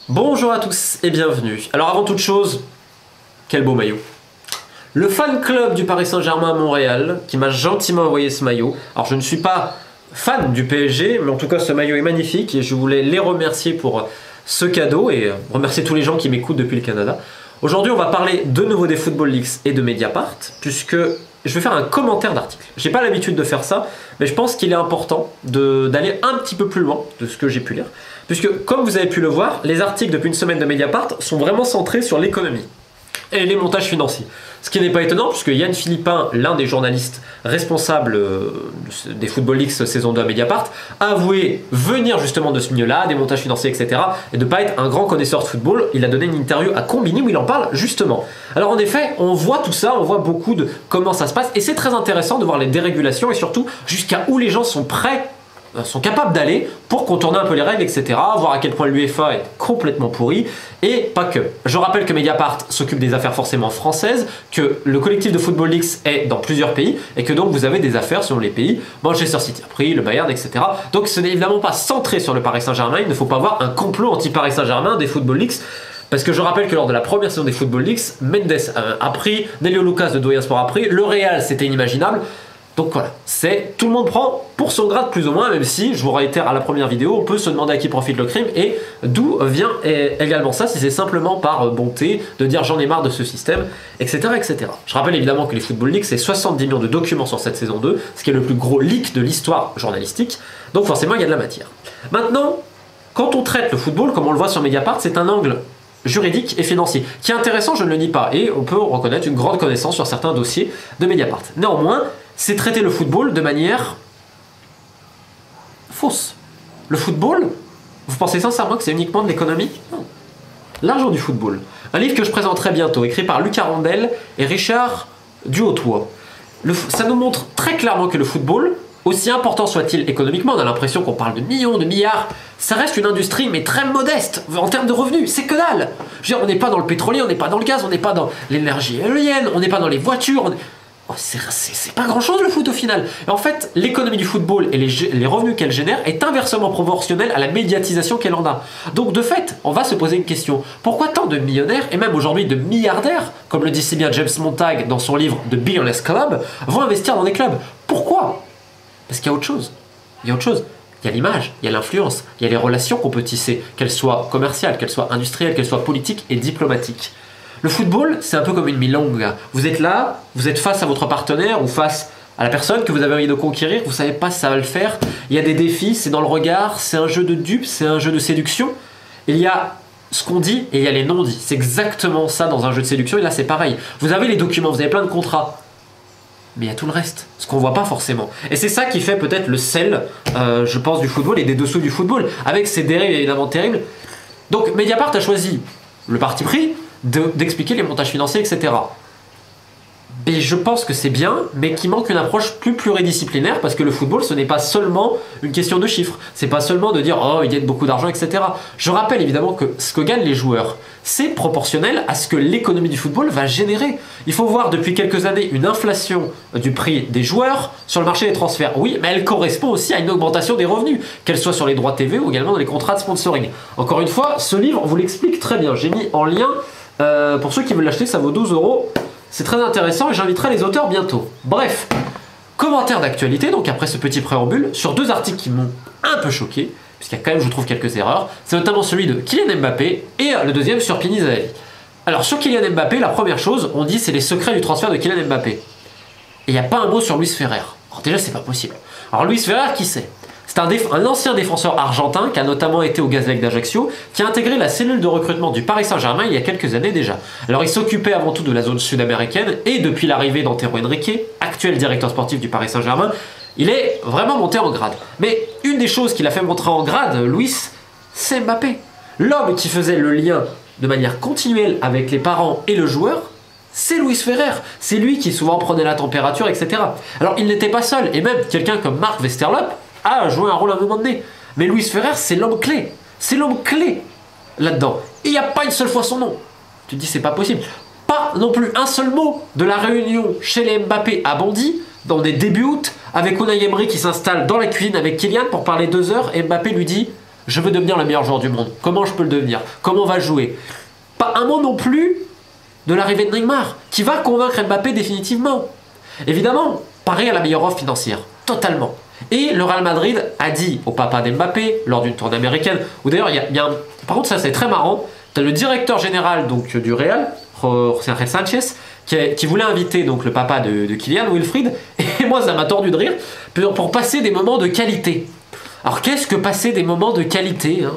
Bonjour à tous et bienvenue. Alors avant toute chose, quel beau maillot. Le fan club du Paris Saint-Germain à Montréal qui m'a gentiment envoyé ce maillot. Alors je ne suis pas fan du PSG, mais en tout cas ce maillot est magnifique et je voulais les remercier pour ce cadeau et remercier tous les gens qui m'écoutent depuis le Canada. Aujourd'hui on va parler de nouveau des Football Leaks et de Mediapart puisque je vais faire un commentaire d'article. J'ai pas l'habitude de faire ça, mais je pense qu'il est important d'aller un petit peu plus loin de ce que j'ai pu lire. Puisque, comme vous avez pu le voir, les articles depuis une semaine de Mediapart sont vraiment centrés sur l'économie et les montages financiers. Ce qui n'est pas étonnant, puisque Yann Philippin, l'un des journalistes responsables des Football Leaks saison 2 à Mediapart, a avoué venir justement de ce milieu-là, des montages financiers, etc. et de ne pas être un grand connaisseur de football. Il a donné une interview à Combini où il en parle justement. Alors en effet, on voit tout ça, on voit beaucoup de comment ça se passe, et c'est très intéressant de voir les dérégulations et surtout jusqu'à où les gens sont prêts, sont capables d'aller pour contourner un peu les règles, etc. Voir à quel point l'UEFA est complètement pourri, et pas que. Je rappelle que Mediapart s'occupe des affaires forcément françaises, que le collectif de Football Leaks est dans plusieurs pays, et que donc vous avez des affaires selon les pays. Manchester City a pris, le Bayern, etc. Donc ce n'est évidemment pas centré sur le Paris Saint-Germain, il ne faut pas avoir un complot anti-Paris Saint-Germain des Football Leaks. Parce que je rappelle que lors de la première saison des Football Leaks, Mendes a pris, Nelio Lucas de Doyen Sport a pris, le Real c'était inimaginable. Donc voilà, tout le monde prend pour son grade plus ou moins, même si, je vous réitère à la première vidéo, on peut se demander à qui profite le crime et d'où vient également ça, si c'est simplement par bonté de dire j'en ai marre de ce système, etc., etc. Je rappelle évidemment que les Football Leaks, c'est 70 millions de documents sur cette saison 2, ce qui est le plus gros leak de l'histoire journalistique, donc forcément il y a de la matière. Maintenant, quand on traite le football, comme on le voit sur Mediapart, c'est un angle juridique et financier, qui est intéressant, je ne le nie pas, et on peut reconnaître une grande connaissance sur certains dossiers de Mediapart. Néanmoins, c'est traiter le football de manière fausse. Le football, vous pensez sincèrement que c'est uniquement de l'économie? Non. L'argent du football. Un livre que je présenterai bientôt, écrit par Luc Arondel et Richard Duhautois. Ça nous montre très clairement que le football, aussi important soit-il économiquement, on a l'impression qu'on parle de millions, de milliards, ça reste une industrie mais très modeste en termes de revenus, c'est que dalle. Je veux dire, on n'est pas dans le pétrolier, on n'est pas dans le gaz, on n'est pas dans l'énergie éolienne, on n'est pas dans les voitures, Oh, c'est pas grand chose le foot au final. Et en fait, l'économie du football et les revenus qu'elle génère est inversement proportionnelle à la médiatisation qu'elle en a. Donc de fait, on va se poser une question. Pourquoi tant de millionnaires et même aujourd'hui de milliardaires, comme le dit si bien James Montag dans son livre The Billionaires Club, vont investir dans des clubs? Pourquoi? Parce qu'il y a autre chose. Il y a autre chose. Il y a l'image, il y a l'influence, il y a les relations qu'on peut tisser, qu'elles soient commerciales, qu'elles soient industrielles, qu'elles soient politiques et diplomatiques. Le football, c'est un peu comme une milonga. Vous êtes là, vous êtes face à votre partenaire ou face à la personne que vous avez envie de conquérir, vous savez pas si ça va le faire. Il y a des défis, c'est dans le regard, c'est un jeu de dupes, c'est un jeu de séduction. Il y a ce qu'on dit et il y a les non-dits. C'est exactement ça dans un jeu de séduction et là c'est pareil. Vous avez les documents, vous avez plein de contrats. Mais il y a tout le reste, ce qu'on voit pas forcément. Et c'est ça qui fait peut-être le sel, je pense, du football et des dessous du football, avec ses dérives évidemment terribles. Donc Mediapart a choisi le parti pris d'expliquer les montages financiers, etc. Et je pense que c'est bien, mais qu'il manque une approche plus pluridisciplinaire, parce que le football, ce n'est pas seulement une question de chiffres. C'est pas seulement de dire « Oh, ils gagnent beaucoup d'argent, etc. » Je rappelle évidemment que ce que gagnent les joueurs, c'est proportionnel à ce que l'économie du football va générer. Il faut voir depuis quelques années une inflation du prix des joueurs sur le marché des transferts. Oui, mais elle correspond aussi à une augmentation des revenus, qu'elle soit sur les droits TV ou également dans les contrats de sponsoring. Encore une fois, ce livre vous l'explique très bien. J'ai mis en lien, pour ceux qui veulent l'acheter, ça vaut 12 €. C'est très intéressant et j'inviterai les auteurs bientôt. Bref, commentaire d'actualité, donc après ce petit préambule, sur deux articles qui m'ont un peu choqué, puisqu'il y a quand même, je trouve, quelques erreurs. C'est notamment celui de Kylian Mbappé et le deuxième sur Pini Zahavi. Alors sur Kylian Mbappé, la première chose, on dit c'est les secrets du transfert de Kylian Mbappé. Et il n'y a pas un mot sur Luis Ferrer. Alors déjà, c'est pas possible. Alors Luis Ferrer, qui c'est? C'est un ancien défenseur argentin qui a notamment été au Gazélec d'Ajaccio, qui a intégré la cellule de recrutement du Paris Saint-Germain il y a quelques années déjà. Alors il s'occupait avant tout de la zone sud-américaine et depuis l'arrivée d'Antero Henrique, actuel directeur sportif du Paris Saint-Germain, il est vraiment monté en grade. Mais une des choses qui l'a fait monter en grade, Luis, c'est Mbappé. L'homme qui faisait le lien de manière continuelle avec les parents et le joueur, c'est Luis Ferrer. C'est lui qui souvent prenait la température, etc. Alors il n'était pas seul, et même quelqu'un comme Marc Westerloop a joué un rôle à un moment donné. Mais Luis Ferrer, c'est l'homme clé. C'est l'homme clé là-dedans. Et il n'y a pas une seule fois son nom. Tu te dis, c'est pas possible. Pas non plus un seul mot de la réunion chez les Mbappé à Bondy, dans des débuts août, avec Unai Emery qui s'installe dans la cuisine avec Kylian pour parler 2 heures, et Mbappé lui dit Je veux devenir le meilleur joueur du monde. Comment je peux le devenir? Comment on va jouer? Pas un mot non plus de l'arrivée de Neymar, qui va convaincre Mbappé définitivement. Évidemment, Paris a la meilleure offre financière, totalement. Et le Real Madrid a dit au papa d'Mbappé, lors d'une tournée américaine, où d'ailleurs par contre ça c'est très marrant, tu as le directeur général donc, du Real, Jorge Sanchez, qui voulait inviter donc, le papa de Kylian, Wilfried, et moi ça m'a tordu de rire, pour passer des moments de qualité. Alors qu'est-ce que passer des moments de qualité, hein?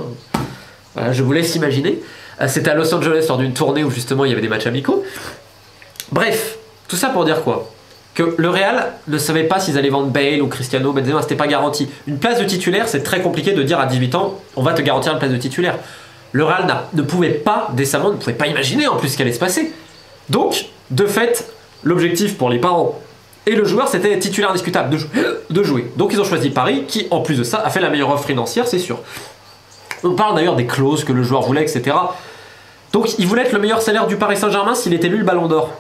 Voilà, je vous laisse imaginer. C'était à Los Angeles lors d'une tournée où justement il y avait des matchs amicaux. Bref, tout ça pour dire quoi? Que le Real ne savait pas s'ils allaient vendre Bale ou Cristiano, Benzema, c'était pas garanti. Une place de titulaire, c'est très compliqué de dire à 18 ans, on va te garantir une place de titulaire. Le Real ne pouvait pas, décemment, ne pouvait pas imaginer en plus ce qui allait se passer. Donc, de fait, l'objectif pour les parents et le joueur, c'était titulaire indiscutable de jouer. Donc ils ont choisi Paris, qui en plus de ça a fait la meilleure offre financière, c'est sûr. On parle d'ailleurs des clauses que le joueur voulait, etc. Donc il voulait être le meilleur salaire du Paris Saint-Germain s'il était élu le Ballon d'Or.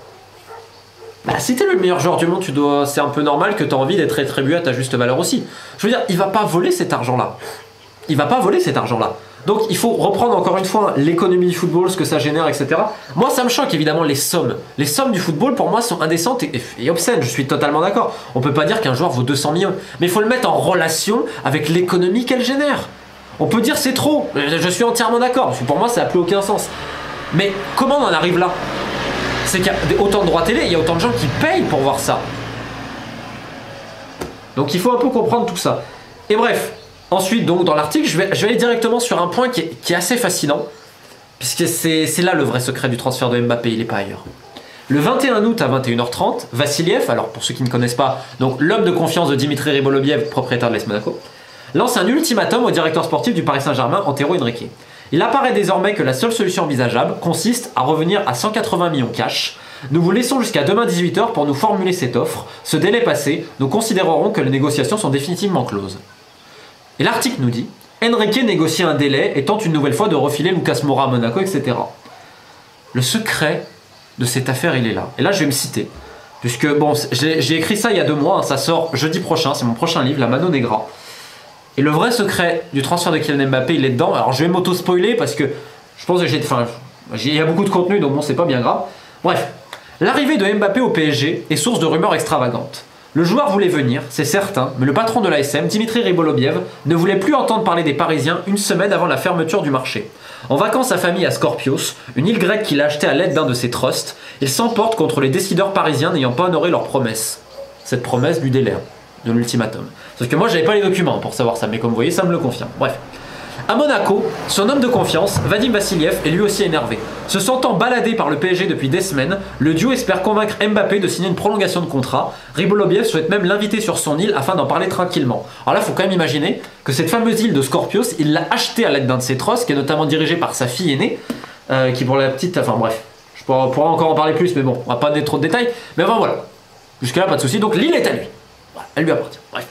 Bah, si t'es le meilleur joueur du monde, c'est un peu normal que tu as envie d'être rétribué à ta juste valeur aussi. Je veux dire, il va pas voler cet argent-là. Il va pas voler cet argent-là. Donc il faut reprendre encore une fois l'économie du football, ce que ça génère, etc. Moi ça me choque évidemment les sommes. Les sommes du football pour moi sont indécentes et obscènes, je suis totalement d'accord. On peut pas dire qu'un joueur vaut 200 millions, mais il faut le mettre en relation avec l'économie qu'elle génère. On peut dire c'est trop, je suis entièrement d'accord, parce que pour moi ça n'a plus aucun sens. Mais comment on en arrive là? C'est qu'il y a autant de droits télé, il y a autant de gens qui payent pour voir ça. Donc il faut un peu comprendre tout ça. Et bref, ensuite donc dans l'article, je vais aller directement sur un point qui est assez fascinant, puisque c'est là le vrai secret du transfert de Mbappé, il n'est pas ailleurs. Le 21 août à 21h30, Vassiliev, alors pour ceux qui ne connaissent pas, donc l'homme de confiance de Dimitri Riboloviev, propriétaire de l'AS Monaco, lance un ultimatum au directeur sportif du Paris Saint-Germain, Antero Henrique. Il apparaît désormais que la seule solution envisageable consiste à revenir à 180 millions cash. Nous vous laissons jusqu'à demain 18h pour nous formuler cette offre. Ce délai passé, nous considérerons que les négociations sont définitivement closes. Et l'article nous dit, Henrique négocie un délai et tente une nouvelle fois de refiler Lucas Moura à Monaco, etc. Le secret de cette affaire, il est là. Et là, je vais me citer. Puisque, bon, j'ai écrit ça il y a 2 mois, hein, ça sort jeudi prochain, c'est mon prochain livre, La Mano Negra. Et le vrai secret du transfert de Kylian Mbappé, il est dedans. Alors je vais m'auto-spoiler parce que je pense que il y a beaucoup de contenu, donc bon, c'est pas bien grave. Bref, l'arrivée de Mbappé au PSG est source de rumeurs extravagantes. Le joueur voulait venir, c'est certain, mais le patron de l'ASM, Dimitri Riboloviev, ne voulait plus entendre parler des Parisiens une semaine avant la fermeture du marché. En vacances à famille à Scorpios, une île grecque qu'il a achetée à l'aide d'un de ses trusts, il s'emporte contre les décideurs parisiens n'ayant pas honoré leur promesse. Cette promesse du délai, de l'ultimatum. Sauf que moi j'avais pas les documents pour savoir ça, mais comme vous voyez ça me le confirme. Bref. À Monaco, son homme de confiance, Vadim Vassiliev, est lui aussi énervé. Se sentant baladé par le PSG depuis des semaines, le duo espère convaincre Mbappé de signer une prolongation de contrat. Riboloviev souhaite même l'inviter sur son île afin d'en parler tranquillement. Alors là, il faut quand même imaginer que cette fameuse île de Scorpios, il l'a achetée à l'aide d'un de ses trusts, qui est notamment dirigé par sa fille aînée, qui pour la petite... Enfin bref, je pourrais encore en parler plus, mais bon, on va pas donner trop de détails. Mais enfin voilà, jusque là pas de soucis, donc l'île est à lui. Voilà, elle lui appartient, bref.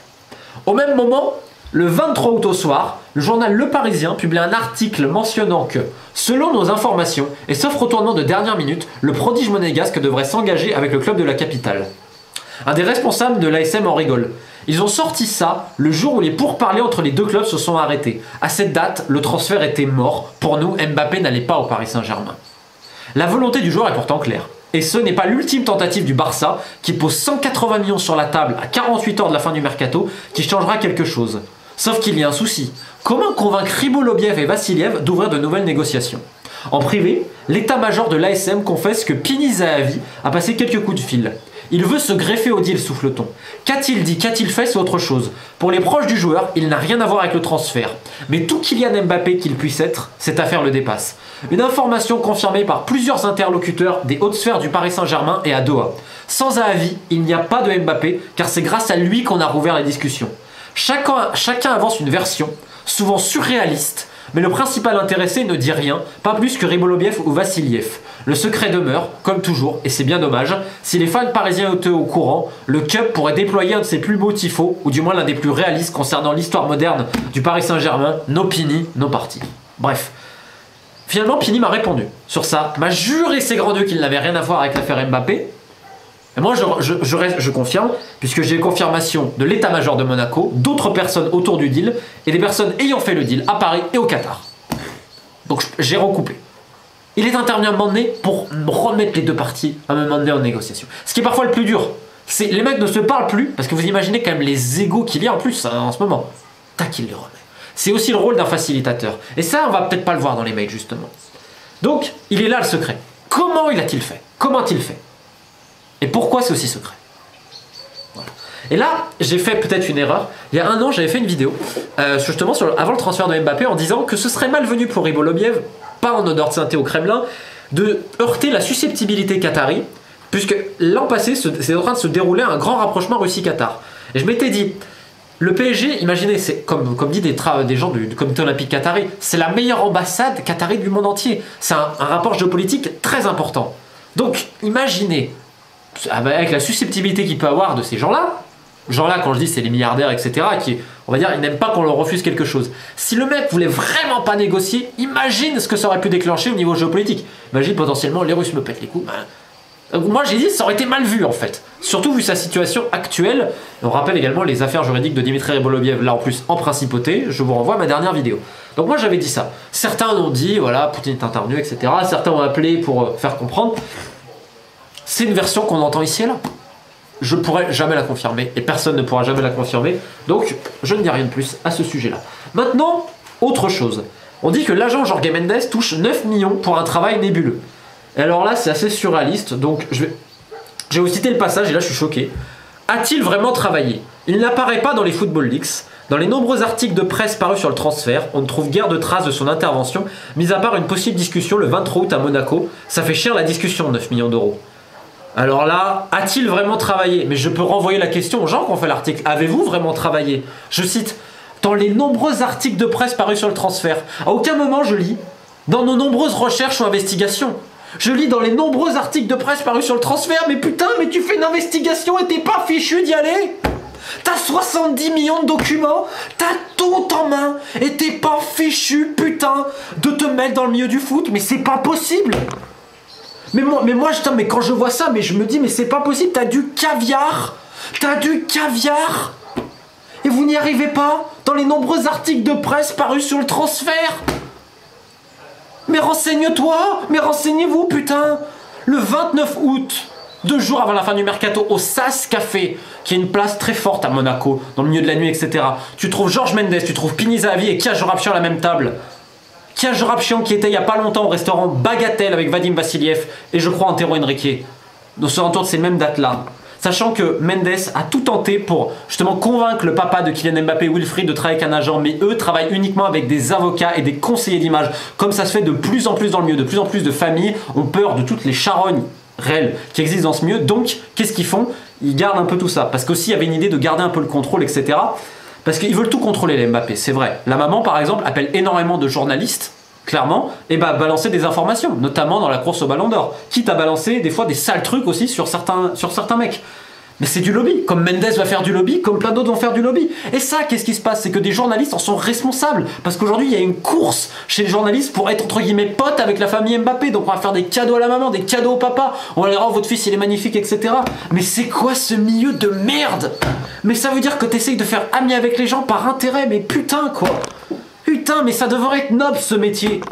Au même moment, le 23 août au soir, le journal Le Parisien publie un article mentionnant que, selon nos informations, et sauf retournement de dernière minute, le prodige monégasque devrait s'engager avec le club de la capitale. Un des responsables de l'ASM en rigole. Ils ont sorti ça le jour où les pourparlers entre les deux clubs se sont arrêtés. À cette date, le transfert était mort. Pour nous, Mbappé n'allait pas au Paris Saint-Germain. La volonté du joueur est pourtant claire. Et ce n'est pas l'ultime tentative du Barça, qui pose 180 millions sur la table à 48 heures de la fin du mercato, qui changera quelque chose. Sauf qu'il y a un souci. Comment convaincre Riboloviev et Vassiliev d'ouvrir de nouvelles négociations? En privé, l'état-major de l'ASM confesse que Pini Zahavi a passé quelques coups de fil. Il veut se greffer au deal, souffle-t-on. Qu'a-t-il dit, qu'a-t-il fait, c'est autre chose. Pour les proches du joueur, il n'a rien à voir avec le transfert. Mais tout Kylian Mbappé qu'il puisse être, cette affaire le dépasse. Une information confirmée par plusieurs interlocuteurs des hautes sphères du Paris Saint-Germain et à Doha. Sans Zahavi, il n'y a pas de Mbappé, car c'est grâce à lui qu'on a rouvert la discussion. Chacun avance une version, souvent surréaliste, mais le principal intéressé ne dit rien, pas plus que Riboloviev ou Vassiliev. Le secret demeure, comme toujours, et c'est bien dommage. Si les fans parisiens étaient au courant, le club pourrait déployer un de ses plus beaux tifos, ou du moins l'un des plus réalistes concernant l'histoire moderne du Paris Saint-Germain, no Pini, no parti. Bref. Finalement, Pini m'a répondu sur ça, m'a juré ses grands dieux qu'il n'avait rien à voir avec l'affaire Mbappé, Et moi, je confirme, puisque j'ai confirmation de l'état-major de Monaco, d'autres personnes autour du deal, et des personnes ayant fait le deal à Paris et au Qatar. Donc j'ai recouplé. Il est intervenu à un moment donné pour remettre les deux parties à un moment donné en négociation. Ce qui est parfois le plus dur. C'est les mecs ne se parlent plus, parce que vous imaginez quand même les égos qu'il y a en plus en ce moment. Tac, il les remet. C'est aussi le rôle d'un facilitateur. Et ça, on va peut-être pas le voir dans les mails, justement. Donc, il est là le secret. Comment il a-t-il fait? Comment a-t-il fait? Et pourquoi c'est aussi secret? Voilà. Et là, j'ai fait peut-être une erreur. Il y a un an, j'avais fait une vidéo, justement, avant le transfert de Mbappé, en disant que ce serait malvenu pour Ribolobiev, pas en odeur de sainteté au Kremlin, de heurter la susceptibilité qatari, puisque l'an passé, c'est en train de se dérouler un grand rapprochement Russie-Qatar. Et je m'étais dit, le PSG, imaginez, c'est comme dit des gens du comité olympique qatari, c'est la meilleure ambassade qatari du monde entier. C'est un rapport géopolitique très important. Donc, imaginez, avec la susceptibilité qu'il peut avoir de ces gens-là, quand je dis c'est les milliardaires, etc., qui, on va dire, ils n'aiment pas qu'on leur refuse quelque chose. Si le mec voulait vraiment pas négocier, imagine ce que ça aurait pu déclencher au niveau géopolitique. Imagine potentiellement, les Russes me pètent les coups. Moi j'ai dit ça aurait été mal vu en fait, surtout vu sa situation actuelle. On rappelle également les affaires juridiques de Dimitri Ribolobiev, là en plus en principauté, je vous renvoie à ma dernière vidéo. Donc moi j'avais dit ça, certains ont dit voilà Poutine est intervenu, etc. Certains ont appelé pour faire comprendre. C'est une version qu'on entend ici et là. Je ne pourrai jamais la confirmer et personne ne pourra jamais la confirmer, donc je ne dis rien de plus à ce sujet là. Maintenant, autre chose, on dit que l'agent Jorge Mendes touche 9 millions pour un travail nébuleux. Et alors là, c'est assez surréaliste, donc je vais vous citer le passage, et là je suis choqué. A-t-il vraiment travaillé? Il n'apparaît pas dans les Football Leaks. Dans les nombreux articles de presse parus sur le transfert, on ne trouve guère de traces de son intervention, mis à part une possible discussion le 23 août à Monaco. Ça fait cher la discussion, 9 millions d'euros. Alors là, a-t-il vraiment travaillé? Mais je peux renvoyer la question aux gens qui ont fait l'article. Avez-vous vraiment travaillé? Je cite, dans les nombreux articles de presse parus sur le transfert. À aucun moment je lis, dans nos nombreuses recherches ou investigations. Je lis dans les nombreux articles de presse parus sur le transfert, mais putain, mais tu fais une investigation et t'es pas fichu d'y aller? T'as 70 millions de documents, t'as tout en main, et t'es pas fichu, putain, de te mettre dans le milieu du foot, mais c'est pas possible! Mais moi, putain, mais quand je vois ça, mais je me dis, mais c'est pas possible, t'as du caviar! Et vous n'y arrivez pas dans les nombreux articles de presse parus sur le transfert? Mais renseigne-toi, mais renseignez-vous, putain. Le 29 août, 2 jours avant la fin du mercato, au SAS Café, qui est une place très forte à Monaco, dans le milieu de la nuit, etc. Tu trouves Jorge Mendes, tu trouves Pini Zahavi et Kia Joorabchian à la même table. Kia Joorabchian qui était il n'y a pas longtemps au restaurant Bagatelle avec Vadim Vassiliev et je crois Antero Henrique. Donc ce retour de ces mêmes dates-là. Sachant que Mendes a tout tenté pour justement convaincre le papa de Kylian Mbappé, Wilfried, de travailler avec un agent, mais eux travaillent uniquement avec des avocats et des conseillers d'image. Comme ça se fait de plus en plus dans le milieu, de plus en plus de familles ont peur de toutes les charognes réelles qui existent dans ce milieu. Donc, qu'est-ce qu'ils font? Ils gardent un peu tout ça. Parce qu'aussi, il y avait une idée de garder un peu le contrôle, etc. Parce qu'ils veulent tout contrôler, les Mbappé, c'est vrai. La maman, par exemple, appelle énormément de journalistes, clairement, et balancer des informations, notamment dans la course au Ballon d'Or. Quitte à balancer des fois des sales trucs aussi sur certains mecs. Mais c'est du lobby, comme Mendes va faire du lobby, comme plein d'autres vont faire du lobby. Et ça, qu'est-ce qui se passe? C'est que des journalistes en sont responsables. Parce qu'aujourd'hui, il y a une course chez les journalistes pour être, entre guillemets, potes avec la famille Mbappé. Donc on va faire des cadeaux à la maman, des cadeaux au papa. On va leur dire, oh, votre fils, il est magnifique, etc. Mais c'est quoi ce milieu de merde? Mais ça veut dire que t'essayes de faire ami avec les gens par intérêt, mais putain, quoi. Putain, mais ça devrait être noble, ce métier.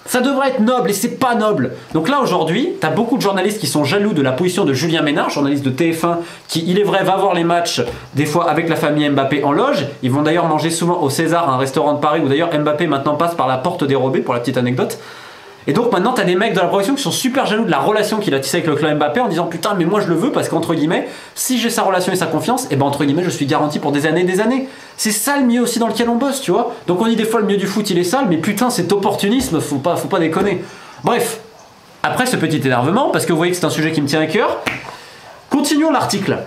Ça devrait être noble et c'est pas noble. Donc là aujourd'hui, t'as beaucoup de journalistes qui sont jaloux de la position de Julien Ménard, journaliste de TF1, qui, il est vrai, va voir les matchs des fois avec la famille Mbappé en loge. Ils vont d'ailleurs manger souvent au César, un restaurant de Paris où d'ailleurs Mbappé maintenant passe par la porte dérobée, pour la petite anecdote. Et donc maintenant t'as des mecs de la profession qui sont super jaloux de la relation qu'il a tissée avec le club Mbappé en disant putain mais moi je le veux parce qu'entre guillemets si j'ai sa relation et sa confiance et ben entre guillemets je suis garanti pour des années et des années. C'est ça le milieu aussi dans lequel on bosse, tu vois. Donc on dit des fois le milieu du foot il est sale mais putain cet opportunisme faut pas déconner. Bref, après ce petit énervement parce que vous voyez que c'est un sujet qui me tient à cœur, continuons l'article.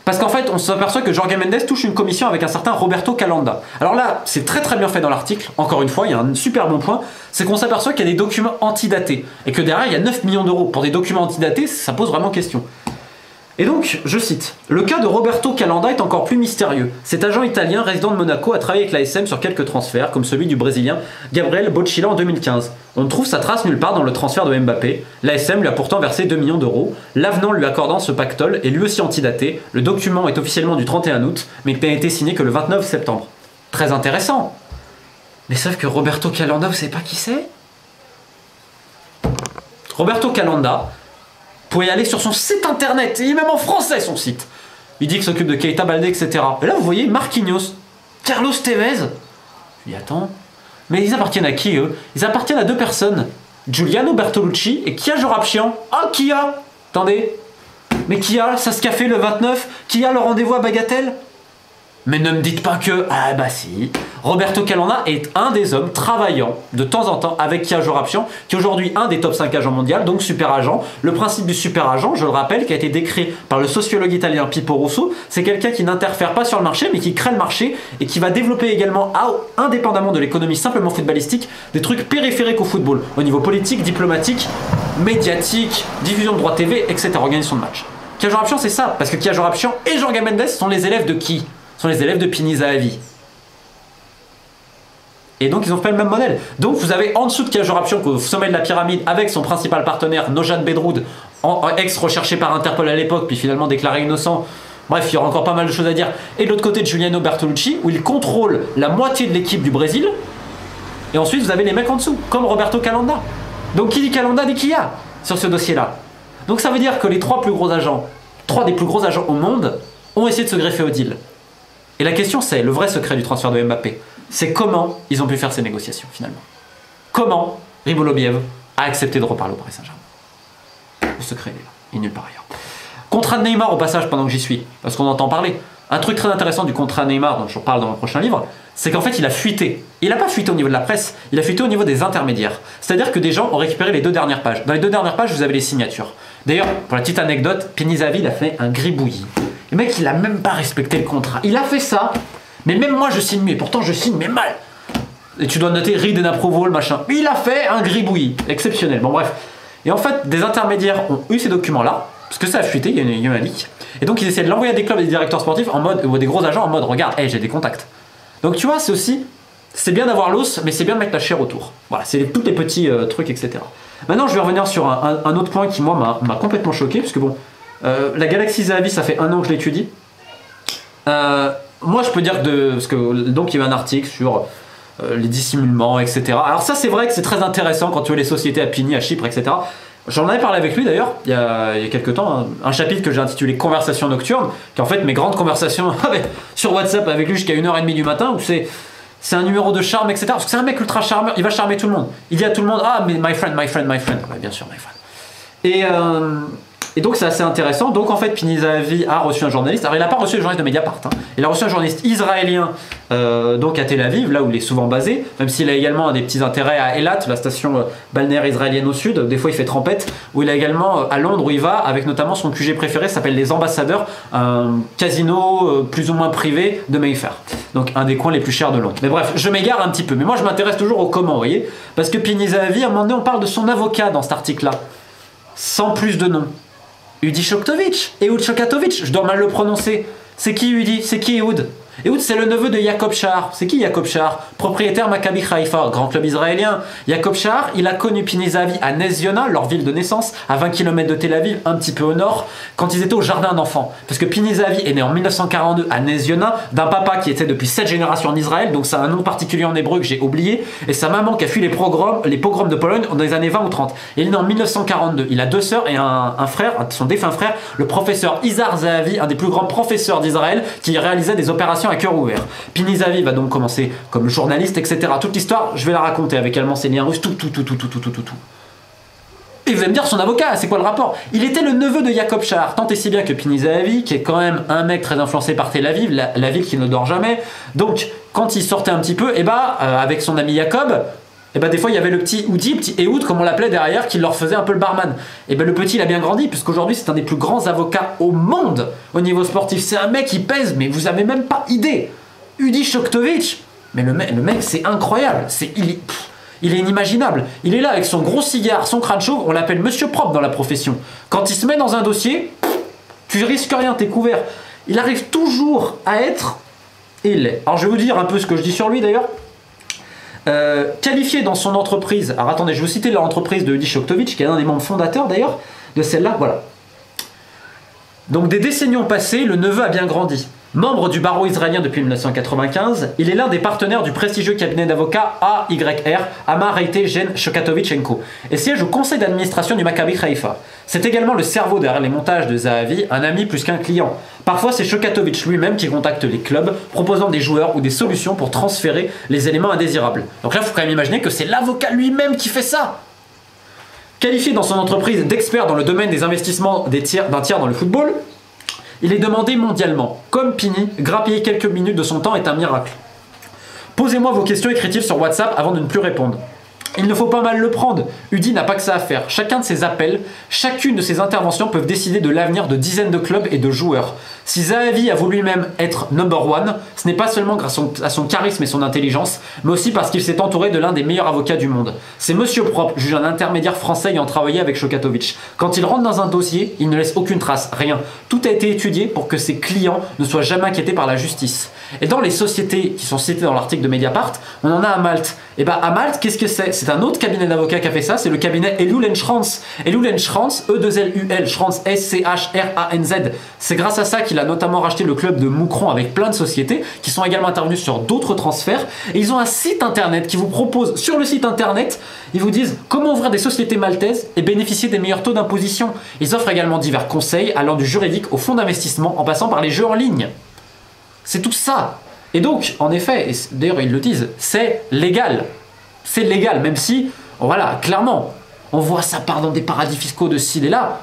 Parce qu'en fait, on s'aperçoit que Jorge Mendes touche une commission avec un certain Roberto Calanda. Alors là, c'est très très bien fait dans l'article. Encore une fois, il y a un super bon point. C'est qu'on s'aperçoit qu'il y a des documents antidatés. Et que derrière, il y a 9 millions d'euros. Pour des documents antidatés, ça pose vraiment question. Et donc, je cite, « Le cas de Roberto Calanda est encore plus mystérieux. Cet agent italien résident de Monaco a travaillé avec l'ASM sur quelques transferts, comme celui du Brésilien Gabriel Bocchila en 2015. On ne trouve sa trace nulle part dans le transfert de Mbappé. L'ASM lui a pourtant versé 2 millions d'euros, l'avenant lui accordant ce pactole est lui aussi antidaté. Le document est officiellement du 31 août, mais n'a été signé que le 29 septembre. » Très intéressant. Mais sauf que Roberto Calanda, vous savez pas qui c'est? Roberto Calanda, vous pouvez aller sur son site internet, et même en français son site. Il dit qu'il s'occupe de Keita Baldé, etc. Et là vous voyez Marquinhos, Carlos Tevez. Je dis attends, mais ils appartiennent à qui eux? Ils appartiennent à deux personnes, Giuliano Bertolucci et Kia Joorabchian. Ah Kia, attendez, mais Kia, ça se café le 29, Kia le rendez-vous à Bagatelle? Mais ne me dites pas que... Ah bah si. Roberto Calanda est un des hommes travaillant de temps en temps avec Kia Joorabchian, qui est aujourd'hui un des top 5 agents mondiaux, donc super agent. Le principe du super agent, je le rappelle, qui a été décrit par le sociologue italien Pippo Russo, c'est quelqu'un qui n'interfère pas sur le marché, mais qui crée le marché et qui va développer également, indépendamment de l'économie simplement footballistique, des trucs périphériques au football, au niveau politique, diplomatique, médiatique, diffusion de droits TV, etc., organisation de match. Kia Joorabchian, c'est ça, parce que Kia Joorabchian et Jorge Mendes sont les élèves de qui? Sont les élèves de Pini Zahavi. Et donc ils ont fait le même modèle. Donc vous avez en dessous de Kia Joorabchian, au sommet de la pyramide, avec son principal partenaire Nojad Bedroud, ex-recherché par Interpol à l'époque, puis finalement déclaré innocent. Bref, il y aura encore pas mal de choses à dire. Et de l'autre côté, Giuliano Bertolucci, où il contrôle la moitié de l'équipe du Brésil. Et ensuite, vous avez les mecs en dessous, comme Roberto Calanda. Donc qui dit Calanda dit Kia sur ce dossier-là. Donc ça veut dire que les trois des plus gros agents au monde, ont essayé de se greffer au deal. Et la question c'est, le vrai secret du transfert de Mbappé, c'est comment ils ont pu faire ces négociations finalement. Comment Ribolobiev a accepté de reparler au Paris Saint-Germain. Le secret il est là, il est nulle part ailleurs. Contrat de Neymar au passage pendant que j'y suis, parce qu'on entend parler. Un truc très intéressant du contrat Neymar, dont je parle dans mon prochain livre, c'est qu'en fait il a fuité. Il n'a pas fuité au niveau de la presse, il a fuité au niveau des intermédiaires. C'est-à-dire que des gens ont récupéré les 2 dernières pages. Dans les 2 dernières pages, vous avez les signatures. D'ailleurs, pour la petite anecdote, Pini Zahavi il a fait un gribouillis. Le mec, il a même pas respecté le contrat. Il a fait ça, mais même moi, je signe mieux. Pourtant, je signe, mais mal. Et tu dois noter read and approval, machin. Mais il a fait un gribouillis. Exceptionnel. Bon, bref. Et en fait, des intermédiaires ont eu ces documents-là, parce que ça a fuité, il y a eu un leak. Et donc, ils essaient de l'envoyer à des clubs et des directeurs sportifs en mode, ou à des gros agents en mode, regarde, hey, j'ai des contacts. Donc, tu vois, c'est aussi, c'est bien d'avoir l'os, mais c'est bien de mettre la chair autour. Voilà, c'est tous les petits trucs, etc. Maintenant, je vais revenir sur un autre point qui, moi, m'a complètement choqué, parce que bon, la galaxie Zahavi, ça fait 1 an que je l'étudie. Moi, je peux dire que parce que donc il y avait un article sur les dissimulements, etc. Alors ça, c'est vrai que c'est très intéressant quand tu vois les sociétés à Pini, à Chypre, etc. J'en avais parlé avec lui d'ailleurs, il y a quelques temps, un chapitre que j'ai intitulé Conversations nocturnes, qui est en fait mes grandes conversations sur WhatsApp avec lui jusqu'à 1h30 du matin, où c'est un numéro de charme, etc. Parce que c'est un mec ultra charmeur, il va charmer tout le monde. Il dit à tout le monde, ah, mais my friend, my friend, my friend. Ouais, bien sûr, my friend. Et donc c'est assez intéressant. Donc en fait Pini Zahavi a reçu un journaliste. Alors il n'a pas reçu le journaliste de Mediapart. Hein. Il a reçu un journaliste israélien donc à Tel Aviv, là où il est souvent basé. Même s'il a également des petits intérêts à Eilat, la station balnéaire israélienne au sud. Des fois il fait trempette. Où il a également à Londres où il va avec notamment son QG préféré, ça s'appelle les Ambassadeurs, un casino plus ou moins privé de Mayfair. Donc un des coins les plus chers de Londres. Mais bref, je m'égare un petit peu. Mais moi je m'intéresse toujours au comment, vous voyez. Parce que Pini Zahavi, à un moment donné on parle de son avocat dans cet article-là. Sans plus de nom. Udi Shoktovic, Ehud Shokatovic, je dois mal le prononcer. C'est qui Udi? C'est qui Ehud? Ehud, c'est le neveu de Jacob Shahar. C'est qui Jacob Shahar? Propriétaire Maccabi Haïfa, grand club israélien. Jacob Shahar, il a connu Pini Zahavi à Nez Ziona, leur ville de naissance, à 20 km de Tel Aviv, un petit peu au nord, quand ils étaient au jardin d'enfants. Parce que Pini Zahavi est né en 1942 à Nez Ziona, d'un papa qui était depuis 7 générations en Israël, donc c'est un nom particulier en hébreu que j'ai oublié, et sa maman qui a fui les pogroms de Pologne dans les années 20 ou 30. Il est né en 1942. Il a 2 sœurs et un frère, son défunt frère, le professeur Izar Zahavi, un des plus grands professeurs d'Israël, qui réalisait des opérations à cœur ouvert. Pini Zahavi va donc commencer comme journaliste, etc. Toute l'histoire, je vais la raconter avec allemand, c'est liens russes, tout. Et vous allez me dire, son avocat, c'est quoi le rapport? Il était le neveu de Jacob Shahar, tant et si bien que Pini Zahavi, qui est quand même un mec très influencé par Tel Aviv, la ville qui ne dort jamais, donc quand il sortait un petit peu, avec son ami Jacob, des fois il y avait le petit Oudi, petit Ehud comme on l'appelait derrière, qui leur faisait un peu le barman. Le petit il a bien grandi, puisqu'aujourd'hui c'est un des plus grands avocats au monde au niveau sportif. C'est un mec qui pèse, mais vous avez même pas idée. Udi Shoktovic, mais le mec c'est incroyable, il est inimaginable. Il est là avec son gros cigare, son crâne chauve, on l'appelle Monsieur Propre dans la profession. Quand il se met dans un dossier, Tu risques rien, t'es couvert. Il arrive toujours à être, et il l'est. Alors je vais vous dire un peu ce que je dis sur lui d'ailleurs. Qualifié dans son entreprise, alors attendez, je vais vous citer l'entreprise de Udi Shoktovich, qui est un des membres fondateurs d'ailleurs de celle-là, voilà. Donc des décennies ont passé, le neveu a bien grandi. Membre du barreau israélien depuis 1995, il est l'un des partenaires du prestigieux cabinet d'avocats AYR, Amar Reite Gen Shokatovich & Co. et siège au conseil d'administration du Maccabi Haïfa. C'est également le cerveau derrière les montages de Zahavi, un ami plus qu'un client. Parfois, c'est Shokatovich lui-même qui contacte les clubs, proposant des joueurs ou des solutions pour transférer les éléments indésirables. Donc là, il faut quand même imaginer que c'est l'avocat lui-même qui fait ça. Qualifié dans son entreprise d'expert dans le domaine des investissements d'un tiers dans le football, il est demandé mondialement. Comme Pini, grappiller quelques minutes de son temps est un miracle. Posez-moi vos questions, écrites sur WhatsApp avant de ne plus répondre. Il ne faut pas mal le prendre. Udi n'a pas que ça à faire. Chacun de ses appels, chacune de ses interventions peuvent décider de l'avenir de dizaines de clubs et de joueurs. Si Zahavi a voulu même être number one, ce n'est pas seulement grâce à son charisme et son intelligence, mais aussi parce qu'il s'est entouré de l'un des meilleurs avocats du monde. C'est Monsieur Propre, juge un intermédiaire français ayant travaillé avec Shokatovich. Quand il rentre dans un dossier, il ne laisse aucune trace, rien. Tout a été étudié pour que ses clients ne soient jamais inquiétés par la justice. Et dans les sociétés qui sont citées dans l'article de Mediapart, on en a à Malte. Et bien à Malte, qu'est-ce que c'est? C'est un autre cabinet d'avocats qui a fait ça, c'est le cabinet Elul & Schranz. Elul & Schranz, E2LUL, Schranz, S-C-H-R-A-N-Z. C'est grâce à ça qu'il a notamment racheté le club de Moucron avec plein de sociétés qui sont également intervenues sur d'autres transferts. Et ils ont un site internet qui vous propose, sur le site internet, ils vous disent comment ouvrir des sociétés maltaises et bénéficier des meilleurs taux d'imposition. Ils offrent également divers conseils allant du juridique au fonds d'investissement en passant par les jeux en ligne. C'est tout ça. Et donc, en effet, d'ailleurs ils le disent, c'est légal. C'est légal, même si, voilà, clairement, on voit ça part dans des paradis fiscaux de ci et là.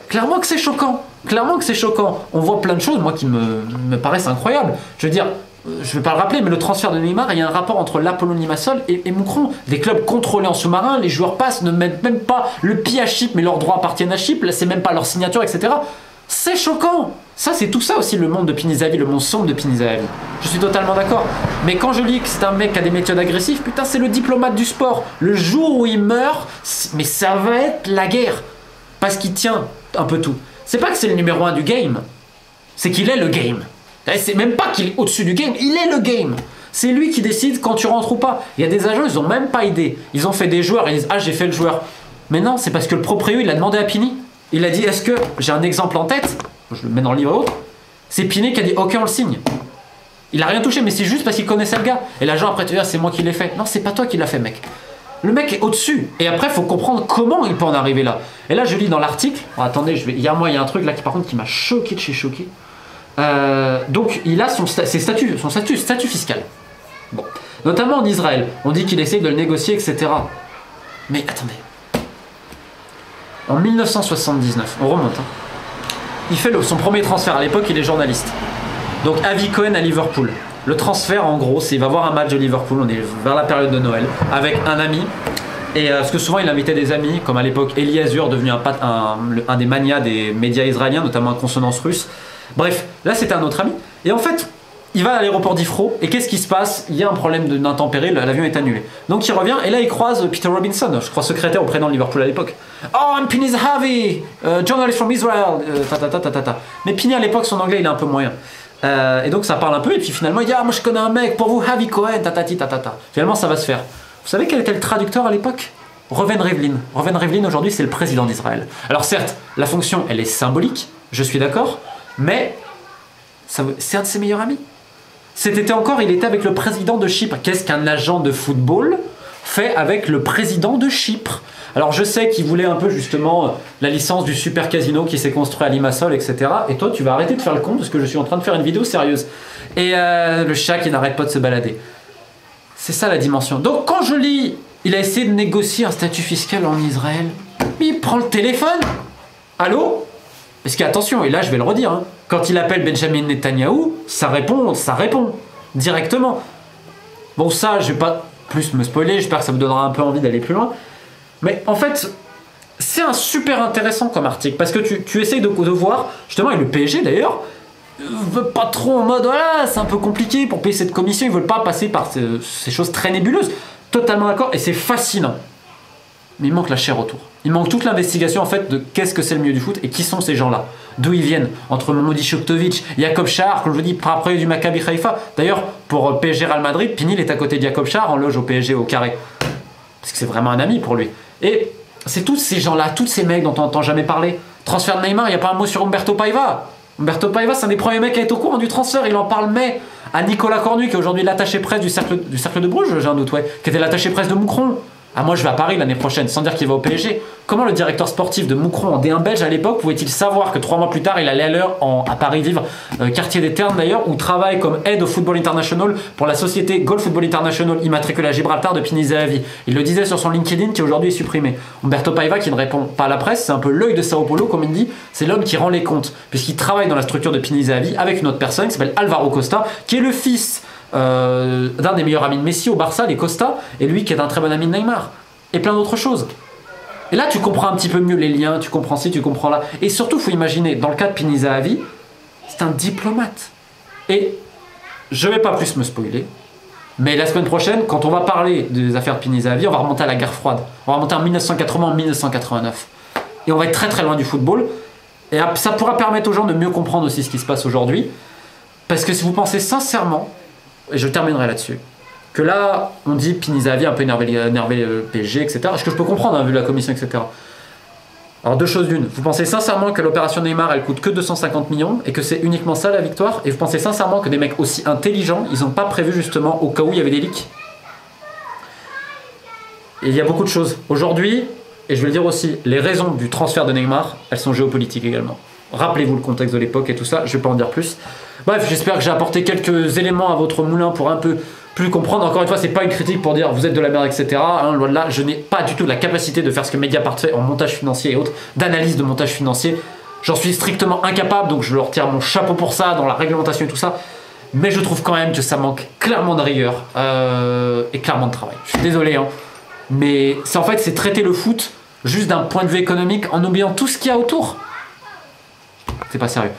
Clairement que c'est choquant. Clairement que c'est choquant. On voit plein de choses, moi, qui me paraissent incroyables. Je veux dire, je ne vais pas le rappeler, mais le transfert de Neymar, il y a un rapport entre l'Apollon Limassol et Moucron. Des clubs contrôlés en sous-marin, les joueurs passent, ne mettent même pas le pied à Chypre, mais leurs droits appartiennent à Chypre, c'est même pas leur signature, etc. C'est choquant. Ça, c'est tout ça aussi le monde de Pini Zahavi, le monde sombre de Pini Zahavi. Je suis totalement d'accord. Mais quand je lis que c'est un mec qui a des méthodes agressives, putain, c'est le diplomate du sport. Le jour où il meurt, mais ça va être la guerre. Parce qu'il tient un peu tout. C'est pas que c'est le numéro 1 du game, c'est qu'il est le game. C'est même pas qu'il est au-dessus du game, il est le game. C'est lui qui décide quand tu rentres ou pas. Il y a des agents, ils ont même pas idée. Ils ont fait des joueurs, ils disent « Ah, j'ai fait le joueur ». Mais non, c'est parce que le proprio, il a demandé à Pini. Il a dit, est-ce que, j'ai un exemple en tête, je le mets dans le livre et autres, c'est Pinet qui a dit, ok, on le signe. Il a rien touché, mais c'est juste parce qu'il connaissait le gars. Et l'agent après te dit, c'est moi qui l'ai fait. Non, c'est pas toi qui l'as fait, mec. Le mec est au-dessus. Et après, il faut comprendre comment il peut en arriver là. Et là, je lis dans l'article, oh, attendez, il y a un truc là qui, par contre, qui m'a choqué de chez choqué. Donc, il a son statut fiscal. Bon. Notamment en Israël. On dit qu'il essaie de le négocier, etc. Mais attendez. En 1979, on remonte. Hein. Il fait son premier transfert. À l'époque, il est journaliste. Donc, Avi Cohen à Liverpool. Le transfert, en gros, c'est il va voir un match de Liverpool. On est vers la période de Noël. Avec un ami. Et parce que souvent, il invitait des amis, comme à l'époque Eli Azur, devenu un des manias des médias israéliens, notamment en consonance russe. Bref, là, c'était un autre ami. Et en fait, il va à l'aéroport d'Ifro, et qu'est-ce qui se passe? Il y a un problème d'intempérie, l'avion est annulé. Donc il revient, et là il croise Peter Robinson, je crois secrétaire au président de Liverpool à l'époque. Oh, I'm Pini Zahavi, journalist from Israel, Mais Pini à l'époque, son anglais il est un peu moyen. Et donc ça parle un peu, et puis finalement il dit, ah, moi je connais un mec, pour vous, Avi Cohen, Finalement ça va se faire. Vous savez quel était le traducteur à l'époque? Reuven Rivlin. Reuven Rivlin aujourd'hui c'est le président d'Israël. Alors certes, la fonction elle est symbolique, je suis d'accord, mais c'est un de ses meilleurs amis. Cet été encore, il était avec le président de Chypre. Qu'est-ce qu'un agent de football fait avec le président de Chypre? Alors je sais qu'il voulait un peu justement la licence du super casino qui s'est construit à Limassol, etc. Et toi, tu vas arrêter de faire le con parce que je suis en train de faire une vidéo sérieuse. Et le chat qui n'arrête pas de se balader. C'est ça la dimension. Donc quand je lis, il a essayé de négocier un statut fiscal en Israël. Mais il prend le téléphone. Allô? Parce qu'attention, et là je vais le redire, hein, quand il appelle Benjamin Netanyahou, ça répond directement. Bon, ça, je vais pas plus me spoiler, j'espère que ça vous donnera un peu envie d'aller plus loin. Mais en fait, c'est un super intéressant comme article, parce que tu essayes de voir, justement, et le PSG d'ailleurs, veut pas trop en mode, voilà, c'est un peu compliqué pour payer cette commission, ils veulent pas passer par ces choses très nébuleuses. Totalement d'accord, et c'est fascinant. Mais il manque la chair autour. Il manque toute l'investigation en fait de qu'est-ce que c'est le milieu du foot et qui sont ces gens-là. d'où ils viennent. Entre Momodi Shoktovic, Jakob Char, comme je vous dis, après du Maccabi Haïfa. D'ailleurs, pour PSG Real Madrid, Pinil est à côté de Jakob Char en loge au PSG au carré. Parce que c'est vraiment un ami pour lui. Et c'est tous ces gens-là, tous ces mecs dont on n'entend jamais parler. Transfert de Neymar, il n'y a pas un mot sur Umberto Paiva. Umberto Paiva, c'est un des premiers mecs à être au courant du transfert. Il en parle, mais à Nicolas Cornu, qui est aujourd'hui l'attaché presse du cercle de Bruges, j'ai un doute, ouais, qui était l'attaché presse de Moucron. Ah, moi je vais à Paris l'année prochaine, sans dire qu'il va au PSG. Comment le directeur sportif de Moucron en D1 belge à l'époque pouvait-il savoir que 3 mois plus tard il allait à Paris vivre, quartier des Ternes d'ailleurs, où travaille comme aide au Football International pour la société Golf Football International immatriculée à Gibraltar de Pini Zahavi. Il le disait sur son LinkedIn qui aujourd'hui est supprimé. Umberto Paiva qui ne répond pas à la presse, c'est un peu l'œil de Sao Paulo comme il dit, c'est l'homme qui rend les comptes, puisqu'il travaille dans la structure de Pini Zahavi avec une autre personne qui s'appelle Alvaro Costa, qui est le fils d'un des meilleurs amis de Messi au Barça, les Costa, et lui qui est un très bon ami de Neymar. Et plein d'autres choses. Et là, tu comprends un petit peu mieux les liens, tu comprends ci, tu comprends là. Et surtout, il faut imaginer, dans le cas de Pini Zahavi, c'est un diplomate. Et je ne vais pas plus me spoiler, mais la semaine prochaine, quand on va parler des affaires de Pini Zahavi, on va remonter à la guerre froide. On va remonter en 1980, en 1989. Et on va être très très loin du football. Et ça pourra permettre aux gens de mieux comprendre aussi ce qui se passe aujourd'hui. Parce que si vous pensez sincèrement, et je terminerai là-dessus, que là, on dit Pini Zahavi un peu énervé le PSG, etc. Ce que je peux comprendre, hein, vu la commission, etc. Alors, deux choses d'une. Vous pensez sincèrement que l'opération Neymar, elle coûte que 250 millions et que c'est uniquement ça la victoire? Et vous pensez sincèrement que des mecs aussi intelligents, ils n'ont pas prévu justement au cas où il y avait des leaks? Et il y a beaucoup de choses. Aujourd'hui, et je vais le dire aussi, les raisons du transfert de Neymar, elles sont géopolitiques également. Rappelez-vous le contexte de l'époque et tout ça, je ne vais pas en dire plus. Bref, j'espère que j'ai apporté quelques éléments à votre moulin pour un peu plus comprendre. Encore une fois, c'est pas une critique pour dire vous êtes de la merde, etc. Hein, loin de là, je n'ai pas du tout la capacité de faire ce que Mediapart fait en montage financier et autres, d'analyse de montage financier. J'en suis strictement incapable, donc je leur tire mon chapeau pour ça, dans la réglementation et tout ça. Mais je trouve quand même que ça manque clairement de rigueur et clairement de travail. Je suis désolé, hein. Mais en fait, c'est traiter le foot juste d'un point de vue économique en oubliant tout ce qu'il y a autour. C'est pas sérieux.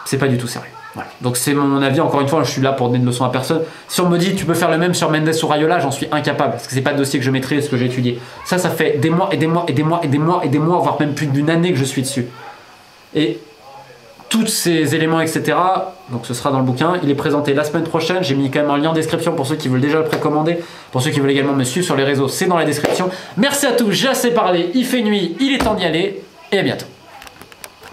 C'est pas du tout sérieux. Voilà. Donc c'est mon avis, encore une fois, je suis là pour donner une leçon à personne. Si on me dit tu peux faire le même sur Mendes ou Raiola, j'en suis incapable, parce que c'est pas le dossier que je maîtrise, ce que j'ai étudié. Ça fait des mois et des mois et des mois et des mois et des mois, voire même plus d'une année que je suis dessus. Et tous ces éléments, etc., donc ce sera dans le bouquin, il est présenté la semaine prochaine, j'ai mis quand même un lien en description pour ceux qui veulent déjà le précommander, pour ceux qui veulent également me suivre sur les réseaux, c'est dans la description. Merci à tous, j'ai assez parlé, il fait nuit, il est temps d'y aller, et à bientôt.